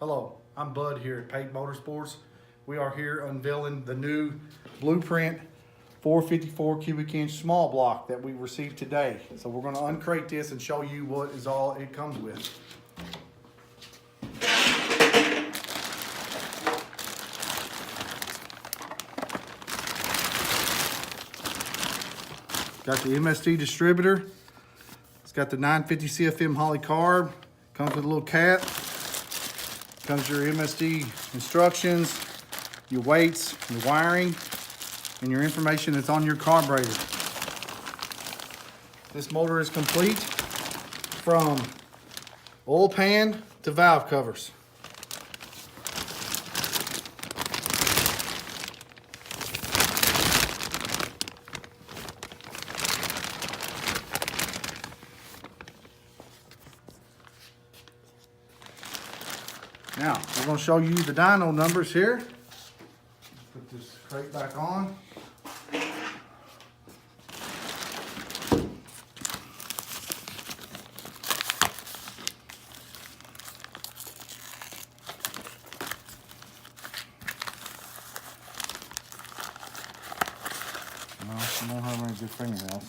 Hello, I'm Bud here at Pate Motorsports. We are here unveiling the new Blueprint 454 cubic inch small block that we received today. So we're going to uncrate this and show you what is all it comes with. Got the MSD distributor. It's got the 950 CFM Holley carb. Comes with a little cap. Comes your MSD instructions, your weights, your wiring, and your information that's on your carburetor. This motor is complete from oil pan to valve covers. Now, we're going to show you the dyno numbers here. Put this crate back on. No, I don't have any good fingernails.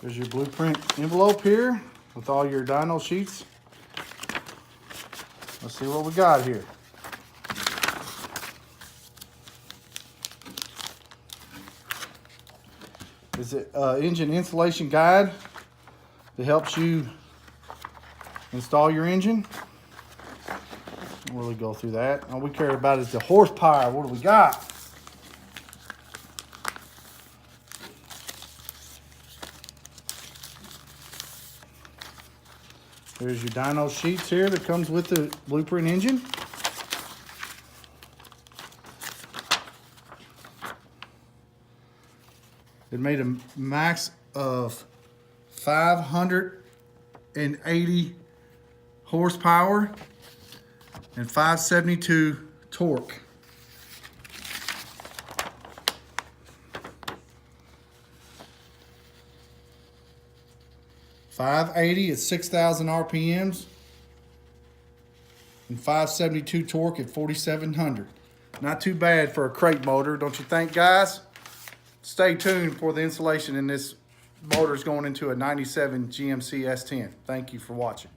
There's your blueprint envelope here with all your dyno sheets. Let's see what we got here. Is it engine installation guide that helps you install your engine? We'll really go through that. All we care about is the horsepower. What do we got? There's your dyno sheets here that comes with the Blueprint engine. It made a max of 580 horsepower and 572 torque. .580 at 6,000 RPMs and 572 torque at 4,700. Not too bad for a crate motor, don't you think, guys? Stay tuned for the installation, and this motor is going into a 97 GMC S10. Thank you for watching.